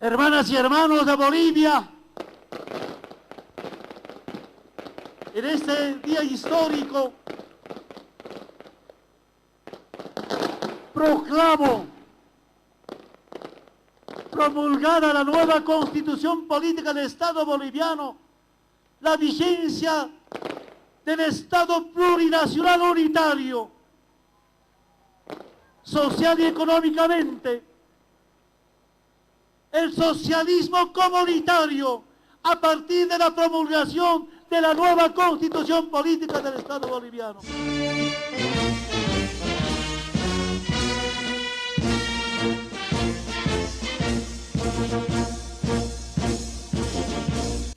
Hermanas y hermanos de Bolivia, en este día histórico proclamo promulgada la nueva Constitución Política del Estado boliviano, la vigencia del Estado plurinacional unitario, social y económicamente, el socialismo comunitario a partir de la promulgación de la nueva Constitución Política del Estado boliviano.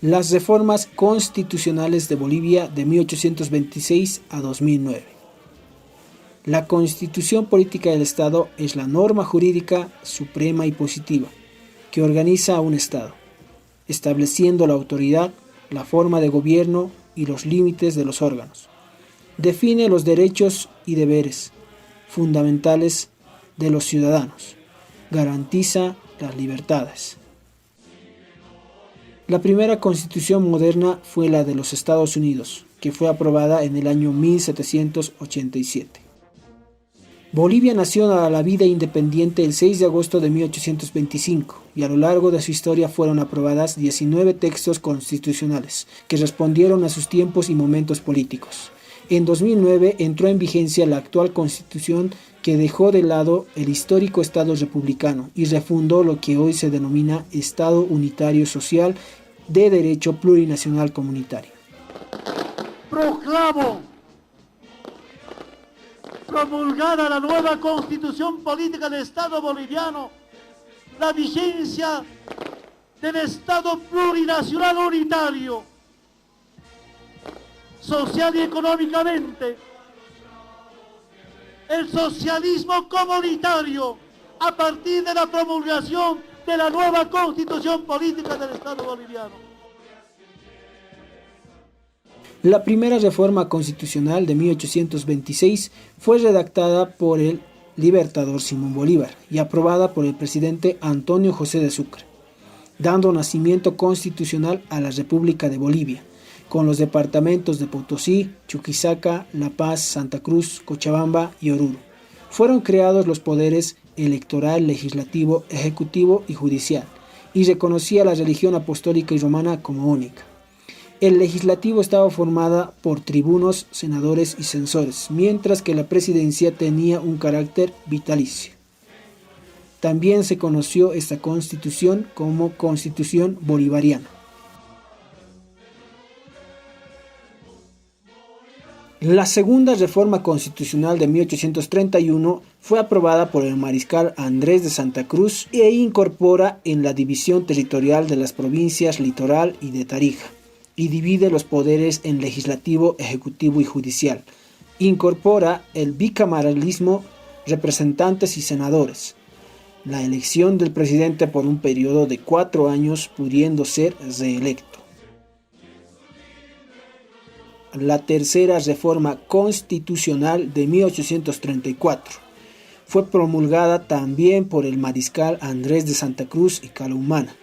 Las reformas constitucionales de Bolivia de 1826 a 2009. La Constitución Política del Estado es la norma jurídica suprema y positiva que organiza a un Estado, estableciendo la autoridad, la forma de gobierno y los límites de los órganos. Define los derechos y deberes fundamentales de los ciudadanos. Garantiza las libertades. La primera constitución moderna fue la de los Estados Unidos, que fue aprobada en el año 1787. Bolivia nació a la vida independiente el 6 de agosto de 1825 y a lo largo de su historia fueron aprobadas 19 textos constitucionales que respondieron a sus tiempos y momentos políticos. En 2009 entró en vigencia la actual constitución que dejó de lado el histórico Estado republicano y refundó lo que hoy se denomina Estado Unitario Social de Derecho Plurinacional Comunitario. Proclamo promulgada la nueva Constitución Política del Estado boliviano, la vigencia del Estado plurinacional unitario, social y económicamente, el socialismo comunitario a partir de la promulgación de la nueva Constitución Política del Estado boliviano. La primera reforma constitucional de 1826 fue redactada por el libertador Simón Bolívar y aprobada por el presidente Antonio José de Sucre, dando nacimiento constitucional a la República de Bolivia, con los departamentos de Potosí, Chuquisaca, La Paz, Santa Cruz, Cochabamba y Oruro. Fueron creados los poderes electoral, legislativo, ejecutivo y judicial, y reconocía la religión apostólica y romana como única. El legislativo estaba formada por tribunos, senadores y censores, mientras que la presidencia tenía un carácter vitalicio. También se conoció esta constitución como Constitución Bolivariana. La segunda reforma constitucional de 1831 fue aprobada por el mariscal Andrés de Santa Cruz e incorpora en la división territorial de las provincias Litoral y de Tarija, y divide los poderes en legislativo, ejecutivo y judicial. Incorpora el bicameralismo, representantes y senadores. La elección del presidente por un periodo de 4 años, pudiendo ser reelecto. La tercera reforma constitucional de 1834 fue promulgada también por el mariscal Andrés de Santa Cruz y Calahumana.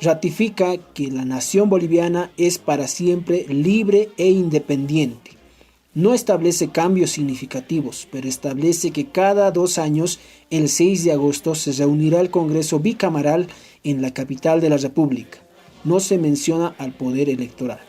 Ratifica que la nación boliviana es para siempre libre e independiente. No establece cambios significativos, pero establece que cada 2 años, el 6 de agosto, se reunirá el Congreso bicameral en la capital de la República. No se menciona al poder electoral.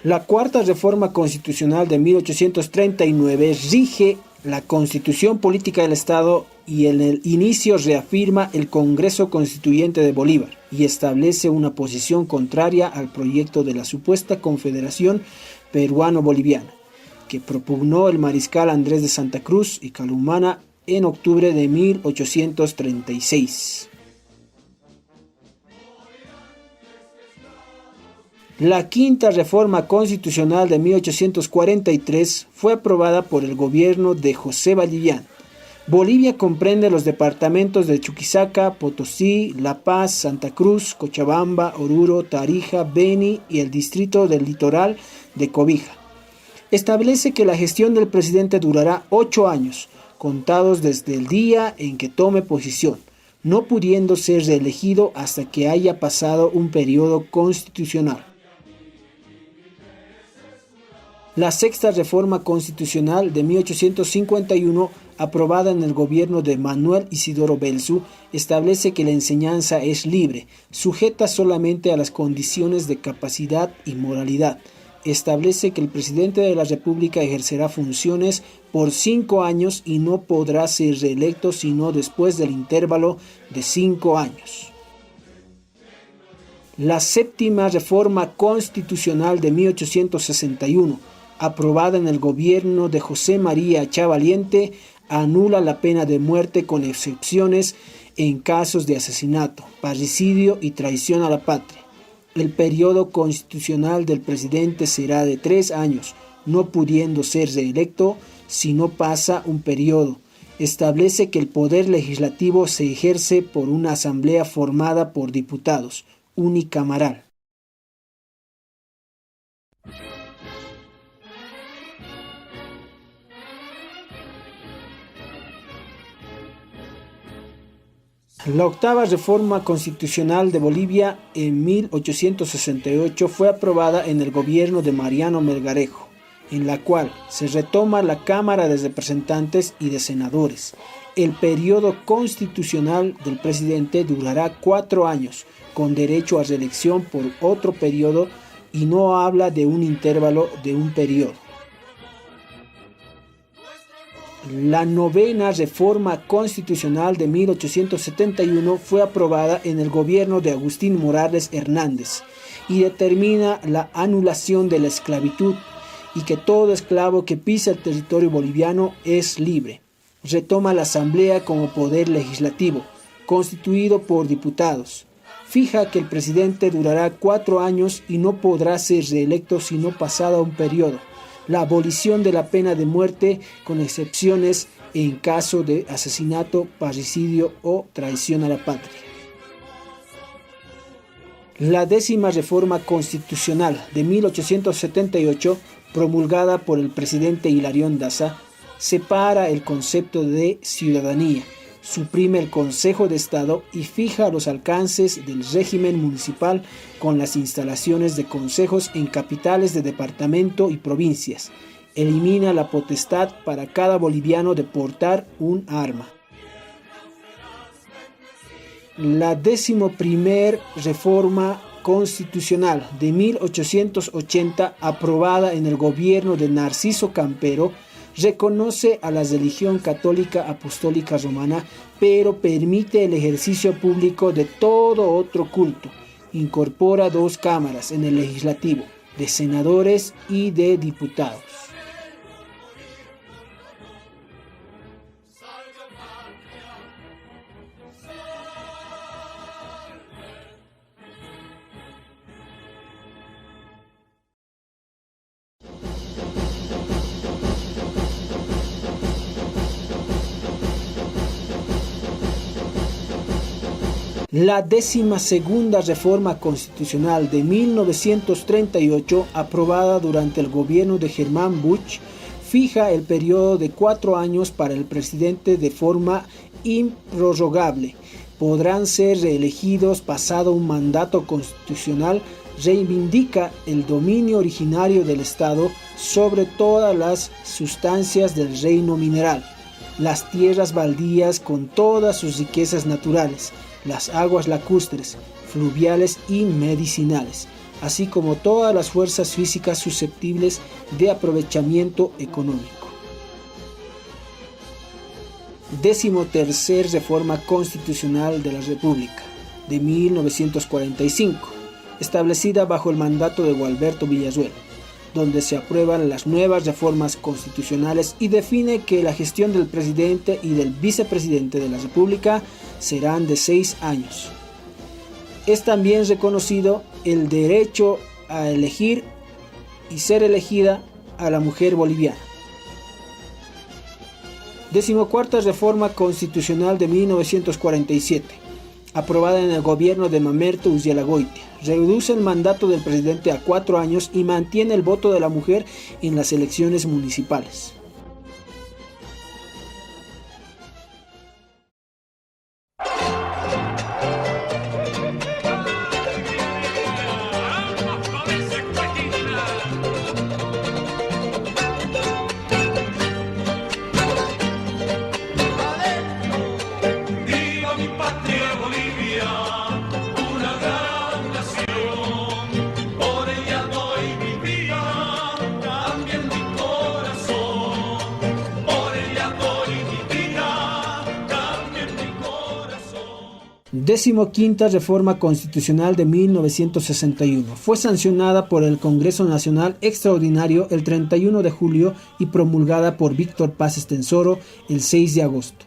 La cuarta reforma constitucional de 1839 rige la Constitución Política del Estado y en el inicio reafirma el Congreso Constituyente de Bolívar y establece una posición contraria al proyecto de la supuesta Confederación Peruano-Boliviana que propugnó el mariscal Andrés de Santa Cruz y Calahumana en octubre de 1836. La quinta reforma constitucional de 1843 fue aprobada por el gobierno de José Vallivian. Bolivia comprende los departamentos de Chuquisaca, Potosí, La Paz, Santa Cruz, Cochabamba, Oruro, Tarija, Beni y el distrito del litoral de Cobija. Establece que la gestión del presidente durará 8 años, contados desde el día en que tome posición, no pudiendo ser reelegido hasta que haya pasado un periodo constitucional. La sexta reforma constitucional de 1851, aprobada en el gobierno de Manuel Isidoro Belzu, establece que la enseñanza es libre, sujeta solamente a las condiciones de capacidad y moralidad. Establece que el presidente de la República ejercerá funciones por 5 años y no podrá ser reelecto sino después del intervalo de 5 años. La séptima reforma constitucional de 1861, aprobada en el gobierno de José María Chavaliente, anula la pena de muerte con excepciones en casos de asesinato, parricidio y traición a la patria. El periodo constitucional del presidente será de 3 años, no pudiendo ser reelecto si no pasa un periodo. Establece que el poder legislativo se ejerce por una asamblea formada por diputados, unicameral. La octava reforma constitucional de Bolivia en 1868 fue aprobada en el gobierno de Mariano Melgarejo, en la cual se retoma la Cámara de Representantes y de Senadores. El periodo constitucional del presidente durará 4 años, con derecho a reelección por otro periodo, y no habla de un intervalo de un periodo. La novena reforma constitucional de 1871 fue aprobada en el gobierno de Agustín Morales Hernández y determina la anulación de la esclavitud y que todo esclavo que pisa el territorio boliviano es libre. Retoma la asamblea como poder legislativo, constituido por diputados. Fija que el presidente durará 4 años y no podrá ser reelecto sino pasado un periodo. La abolición de la pena de muerte con excepciones en caso de asesinato, parricidio o traición a la patria. La décima reforma constitucional de 1878, promulgada por el presidente Hilarión Daza, separa el concepto de ciudadanía, suprime el Consejo de Estado y fija los alcances del régimen municipal con las instalaciones de consejos en capitales de departamento y provincias. Elimina la potestad para cada boliviano de portar un arma. La 11ª reforma constitucional de 1880, aprobada en el gobierno de Narciso Campero, reconoce a la religión católica apostólica romana, pero permite el ejercicio público de todo otro culto. Incorpora 2 cámaras en el legislativo, de senadores y de diputados. La 12ª reforma constitucional de 1938, aprobada durante el gobierno de Germán Busch, fija el periodo de 4 años para el presidente de forma improrrogable. Podrán ser reelegidos pasado un mandato constitucional. Reivindica el dominio originario del Estado sobre todas las sustancias del reino mineral, las tierras baldías con todas sus riquezas naturales, las aguas lacustres, fluviales y medicinales, así como todas las fuerzas físicas susceptibles de aprovechamiento económico. 13ª Reforma Constitucional de la República, de 1945, establecida bajo el mandato de Gualberto Villazuela, donde se aprueban las nuevas reformas constitucionales y define que la gestión del presidente y del vicepresidente de la República serán de 6 años. Es también reconocido el derecho a elegir y ser elegida a la mujer boliviana. 14ª Reforma Constitucional de 1947, aprobada en el gobierno de Mamerto Uzialagoitia, reduce el mandato del presidente a 4 años y mantiene el voto de la mujer en las elecciones municipales. 15ª Reforma Constitucional de 1961. Fue sancionada por el Congreso Nacional Extraordinario el 31 de julio y promulgada por Víctor Paz Estenssoro el 6 de agosto.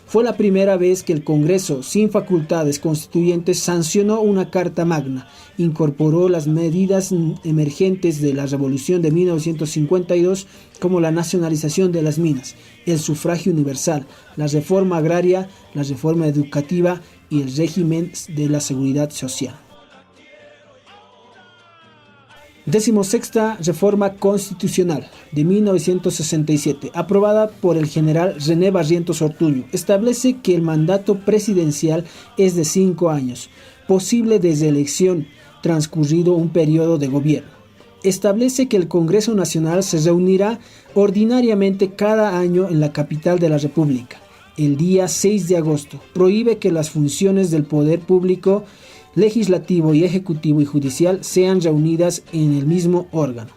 Fue la primera vez que el Congreso, sin facultades constituyentes, sancionó una Carta Magna, incorporó las medidas emergentes de la Revolución de 1952 como la nacionalización de las minas, el sufragio universal, la reforma agraria, la reforma educativa y el régimen de la seguridad social. 16ª Reforma Constitucional de 1967, aprobada por el general René Barrientos Ortuño, establece que el mandato presidencial es de 5 años, posible desde elección, transcurrido un periodo de gobierno. Establece que el Congreso Nacional se reunirá ordinariamente cada año en la capital de la República, el día 6 de agosto. Prohíbe que las funciones del poder público, legislativo y ejecutivo y judicial sean reunidas en el mismo órgano.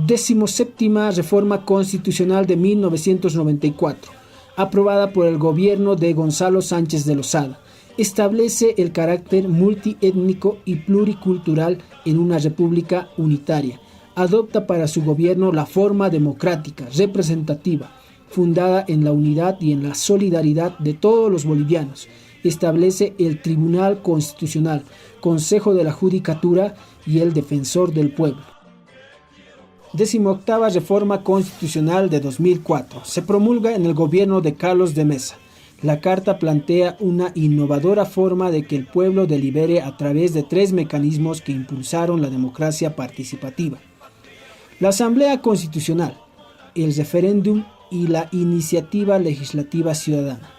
17ª Reforma Constitucional de 1994, aprobada por el gobierno de Gonzalo Sánchez de Lozada, establece el carácter multiétnico y pluricultural en una república unitaria. Adopta para su gobierno la forma democrática, representativa, fundada en la unidad y en la solidaridad de todos los bolivianos. Establece el Tribunal Constitucional, Consejo de la Judicatura y el Defensor del Pueblo. 18ª Reforma Constitucional de 2004. Se promulga en el gobierno de Carlos de Mesa. La Carta plantea una innovadora forma de que el pueblo delibere a través de 3 mecanismos que impulsaron la democracia participativa: la Asamblea Constitucional, el referéndum y la iniciativa legislativa ciudadana.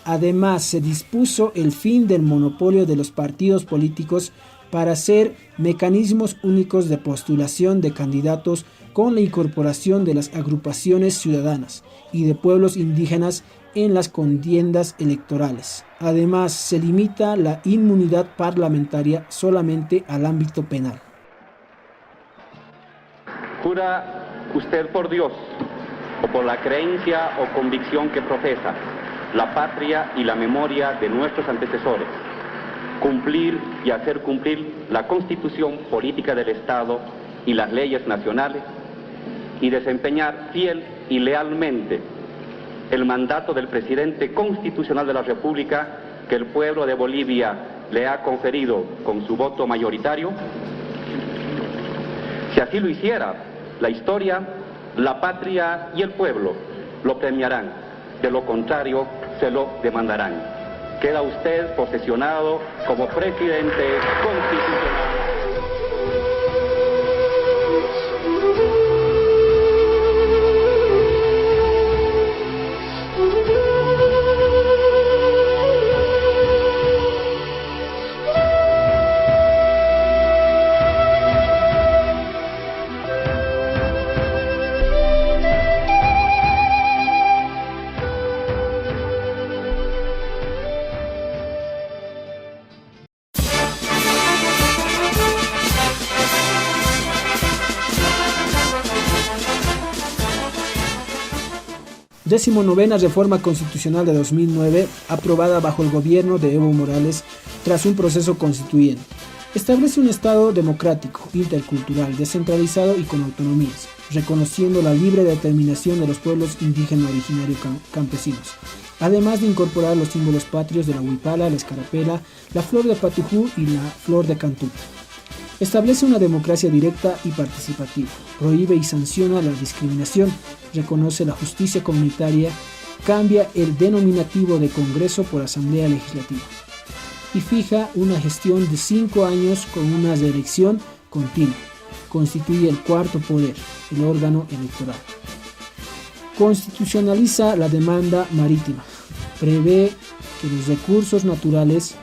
Además, se dispuso el fin del monopolio de los partidos políticos para hacer mecanismos únicos de postulación de candidatos con la incorporación de las agrupaciones ciudadanas y de pueblos indígenas en las contiendas electorales. Además, se limita la inmunidad parlamentaria solamente al ámbito penal. ¿Jura usted por Dios o por la creencia o convicción que profesa, la patria y la memoria de nuestros antecesores, cumplir y hacer cumplir la Constitución política del Estado y las leyes nacionales, y desempeñar fiel y lealmente el mandato del presidente constitucional de la República que el pueblo de Bolivia le ha conferido con su voto mayoritario? Si así lo hiciera, la historia, la patria y el pueblo lo premiarán. De lo contrario, se lo demandarán. Queda usted posesionado como presidente constitucional. Decimonovena Reforma Constitucional de 2009, aprobada bajo el gobierno de Evo Morales tras un proceso constituyente. Establece un Estado democrático, intercultural, descentralizado y con autonomías, reconociendo la libre determinación de los pueblos indígenas originarios campesinos, además de incorporar los símbolos patrios de la huipala, la escarapela, la flor de patujú y la flor de cantuta. Establece una democracia directa y participativa, prohíbe y sanciona la discriminación, reconoce la justicia comunitaria, cambia el denominativo de Congreso por Asamblea Legislativa y fija una gestión de 5 años con una reelección continua. Constituye el cuarto poder, el órgano electoral. Constitucionaliza la demanda marítima, prevé que los recursos naturales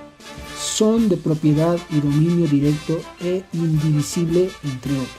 son de propiedad y dominio directo e indivisible, entre otros.